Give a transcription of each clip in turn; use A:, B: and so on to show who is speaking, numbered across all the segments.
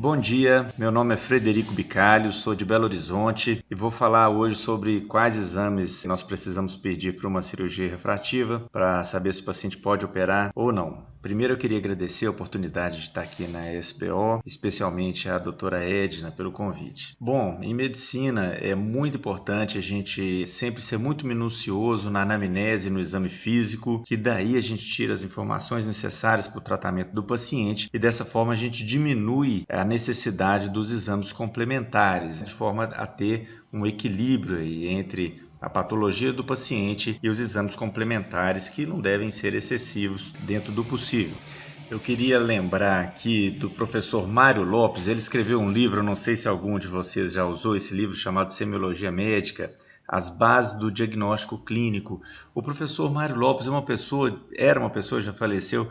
A: Bom dia, meu nome é Frederico Bicalho, sou de Belo Horizonte e vou falar hoje sobre quais exames nós precisamos pedir para uma cirurgia refrativa para saber se o paciente pode operar ou não. Primeiro eu queria agradecer a oportunidade de estar aqui na SBO, especialmente a doutora Edna pelo convite. Bom, em medicina é muito importante a gente sempre ser muito minucioso na anamnese, no exame físico, que daí a gente tira as informações necessárias para o tratamento do paciente e dessa forma a gente diminui a necessidade dos exames complementares, de forma a ter um equilíbrio aí entre a patologia do paciente e os exames complementares que não devem ser excessivos dentro do possível. Eu queria lembrar aqui do professor Mário Lopes, ele escreveu um livro, não sei se algum de vocês já usou esse livro, chamado Semiologia Médica, As Bases do Diagnóstico Clínico. O professor Mário Lopes era uma pessoa, já faleceu,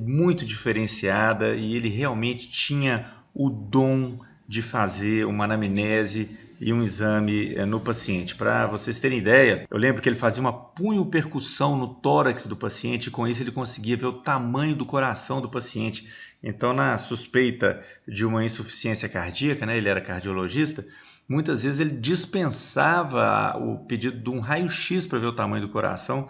A: muito diferenciada e ele realmente tinha o dom de fazer uma anamnese e um exame no paciente. Para vocês terem ideia, eu lembro que ele fazia uma punho-percussão no tórax do paciente e com isso ele conseguia ver o tamanho do coração do paciente. Então, na suspeita de uma insuficiência cardíaca, ele era cardiologista, muitas vezes ele dispensava o pedido de um raio-x para ver o tamanho do coração,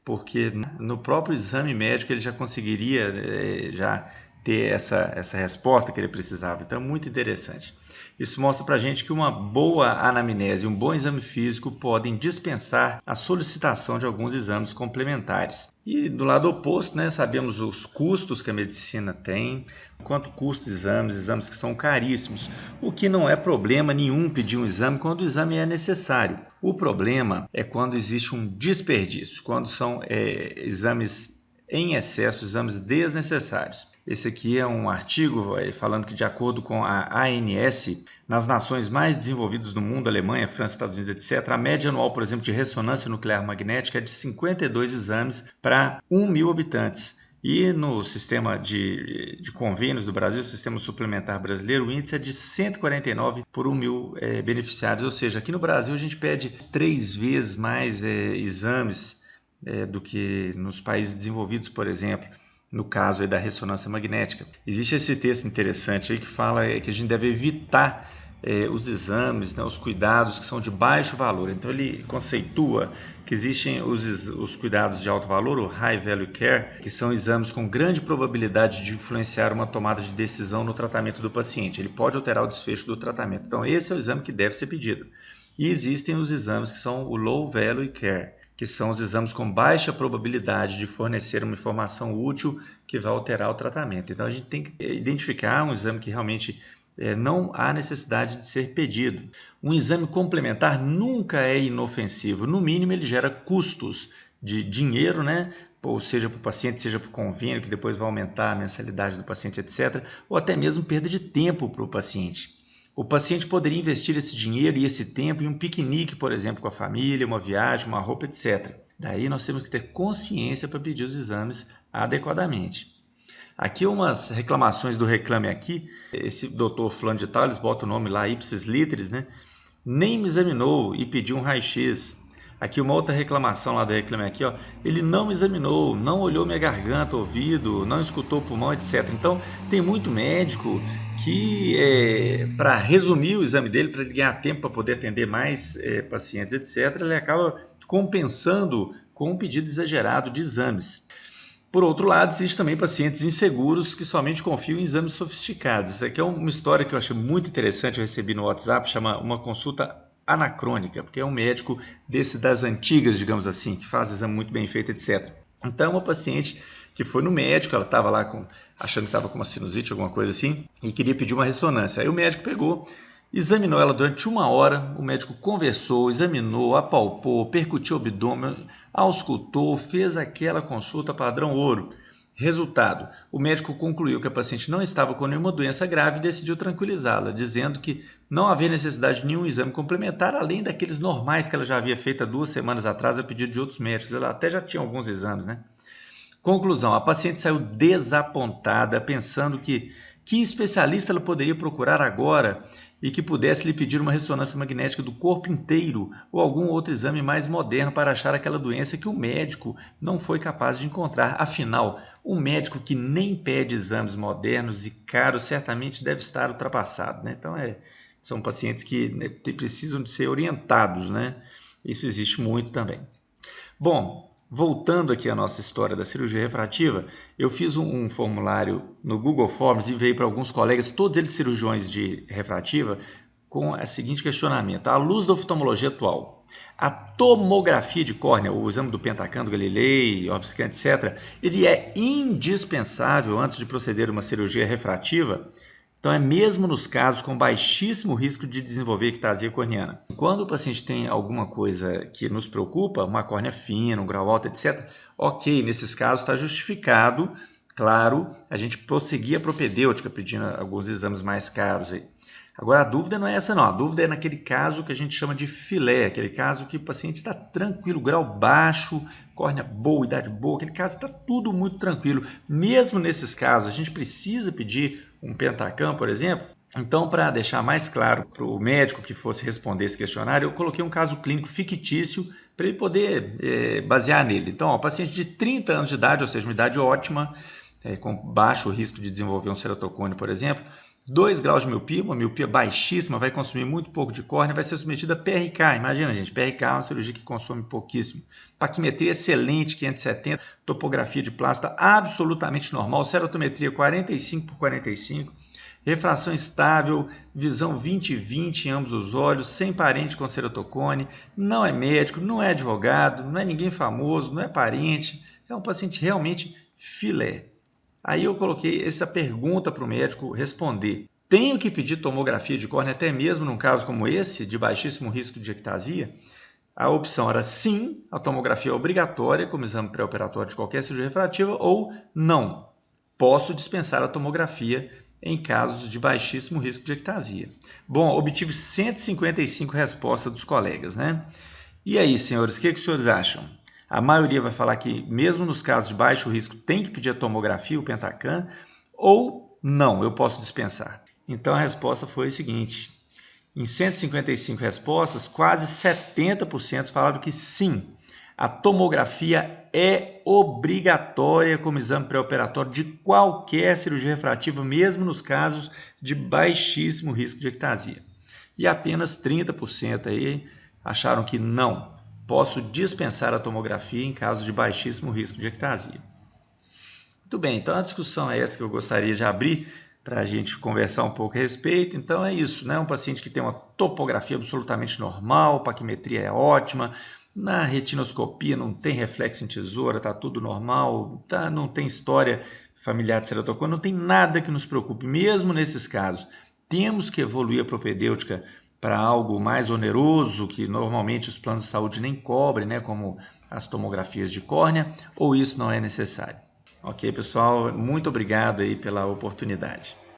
A: porque no próprio exame médico ele já conseguiria já ter essa resposta que ele precisava. Então é muito interessante. Isso mostra para a gente que uma boa anamnese e um bom exame físico podem dispensar a solicitação de alguns exames complementares. E do lado oposto, sabemos os custos que a medicina tem, quanto custa exames que são caríssimos, o que não é problema nenhum pedir um exame quando o exame é necessário. O problema é quando existe um desperdício, quando são exames em excesso, exames desnecessários. Esse aqui é um artigo falando que, de acordo com a ANS, nas nações mais desenvolvidas do mundo, Alemanha, França, Estados Unidos, etc., a média anual, por exemplo, de ressonância nuclear magnética é de 52 exames para 1.000 habitantes. E no sistema de convênios do Brasil, o sistema suplementar brasileiro, o índice é de 149 por 1.000 beneficiários. Ou seja, aqui no Brasil a gente pede 3 vezes mais exames do que nos países desenvolvidos, por exemplo. No caso da ressonância magnética. Existe esse texto interessante aí que fala que a gente deve evitar os exames, os cuidados que são de baixo valor. Então ele conceitua que existem os cuidados de alto valor, o High Value Care, que são exames com grande probabilidade de influenciar uma tomada de decisão no tratamento do paciente. Ele pode alterar o desfecho do tratamento. Então esse é o exame que deve ser pedido. E existem os exames que são o Low Value Care, que são os exames com baixa probabilidade de fornecer uma informação útil que vai alterar o tratamento. Então, a gente tem que identificar um exame que realmente não há necessidade de ser pedido. Um exame complementar nunca é inofensivo. No mínimo, ele gera custos de dinheiro, ou seja para o paciente, seja para o convênio, que depois vai aumentar a mensalidade do paciente, etc., ou até mesmo perda de tempo para o paciente. O paciente poderia investir esse dinheiro e esse tempo em um piquenique, por exemplo, com a família, uma viagem, uma roupa, etc. Daí nós temos que ter consciência para pedir os exames adequadamente. Aqui umas reclamações do Reclame Aqui. Esse doutor fulano de tal, eles botam o nome lá, ipsis literis, nem me examinou e pediu um raio-x. Aqui uma outra reclamação lá do Reclame Aqui, ele não me examinou, não olhou minha garganta, ouvido, não escutou o pulmão, etc. Então, tem muito médico que, para resumir o exame dele, para ele ganhar tempo para poder atender mais pacientes, etc., ele acaba compensando com um pedido exagerado de exames. Por outro lado, existem também pacientes inseguros que somente confiam em exames sofisticados. Isso aqui é uma história que eu achei muito interessante, eu recebi no WhatsApp, chama Uma Consulta Anacrônica, porque é um médico das antigas, digamos assim, que faz exame muito bem feito, etc. Então, uma paciente que foi no médico, ela estava lá achando que estava com uma sinusite, alguma coisa assim, e queria pedir uma ressonância. Aí o médico pegou, examinou ela durante 1 hora, o médico conversou, examinou, apalpou, percutiu o abdômen, auscultou, fez aquela consulta padrão ouro. Resultado, o médico concluiu que a paciente não estava com nenhuma doença grave e decidiu tranquilizá-la, dizendo que não havia necessidade de nenhum exame complementar, além daqueles normais que ela já havia feito há 2 semanas atrás a pedido de outros médicos. Ela até já tinha alguns exames, Conclusão, a paciente saiu desapontada, pensando que especialista ela poderia procurar agora e que pudesse lhe pedir uma ressonância magnética do corpo inteiro ou algum outro exame mais moderno para achar aquela doença que o médico não foi capaz de encontrar. Afinal, Um médico que nem pede exames modernos e caros certamente deve estar ultrapassado, né? Então, são pacientes que, né, precisam de ser orientados, né? Isso existe muito também. Bom, voltando aqui à nossa história da cirurgia refrativa, eu fiz um formulário no Google Forms e veio para alguns colegas, todos eles cirurgiões de refrativa, com o seguinte questionamento: à luz da oftalmologia atual, a tomografia de córnea, o exame do Pentacam, do Galilei, Orbiscan, etc., ele é indispensável antes de proceder a uma cirurgia refrativa? Então, é mesmo nos casos com baixíssimo risco de desenvolver ectasia corneana. Quando o paciente tem alguma coisa que nos preocupa, uma córnea fina, um grau alto, etc., ok, nesses casos está justificado, claro, a gente prosseguir a propedêutica pedindo alguns exames mais caros aí. Agora, a dúvida não é essa não, a dúvida é naquele caso que a gente chama de filé, aquele caso que o paciente está tranquilo, grau baixo, córnea boa, idade boa, aquele caso está tudo muito tranquilo. Mesmo nesses casos, a gente precisa pedir um Pentacam, por exemplo. Então, para deixar mais claro para o médico que fosse responder esse questionário, eu coloquei um caso clínico fictício para ele poder basear nele. Então, o paciente de 30 anos de idade, ou seja, uma idade ótima, com baixo risco de desenvolver um ceratocone, por exemplo, 2 graus de miopia, uma miopia baixíssima, vai consumir muito pouco de córnea, vai ser submetida a PRK. Imagina, gente, PRK é uma cirurgia que consome pouquíssimo. Paquimetria excelente, 570, topografia de plasma absolutamente normal, cerotometria 45 por 45, refração estável, visão 20/20 em ambos os olhos, sem parente com ceratocone, não é médico, não é advogado, não é ninguém famoso, não é parente, é um paciente realmente filé. Aí eu coloquei essa pergunta para o médico responder: tenho que pedir tomografia de córnea até mesmo num caso como esse, de baixíssimo risco de ectasia? A opção era sim, a tomografia é obrigatória como exame pré-operatório de qualquer cirurgia refrativa, ou não, posso dispensar a tomografia em casos de baixíssimo risco de ectasia. Bom, obtive 155 respostas dos colegas, né? E aí, senhores, o que os senhores acham? A maioria vai falar que, mesmo nos casos de baixo risco, tem que pedir a tomografia, o Pentacam, ou não, eu posso dispensar. Então a resposta foi a seguinte: em 155 respostas, quase 70% falaram que sim, a tomografia é obrigatória como exame pré-operatório de qualquer cirurgia refrativa, mesmo nos casos de baixíssimo risco de ectasia. E apenas 30% aí acharam que não, posso dispensar a tomografia em casos de baixíssimo risco de ectasia. Muito bem, então a discussão é essa que eu gostaria de abrir para a gente conversar um pouco a respeito. Então é isso, né? Um paciente que tem uma topografia absolutamente normal, paquimetria é ótima, na retinoscopia não tem reflexo em tesoura, está tudo normal, não tem história familiar de ceratocone, não tem nada que nos preocupe. Mesmo nesses casos, temos que evoluir a propedêutica para algo mais oneroso, que normalmente os planos de saúde nem cobrem, né, como as tomografias de córnea, ou isso não é necessário? Ok, pessoal, muito obrigado aí pela oportunidade.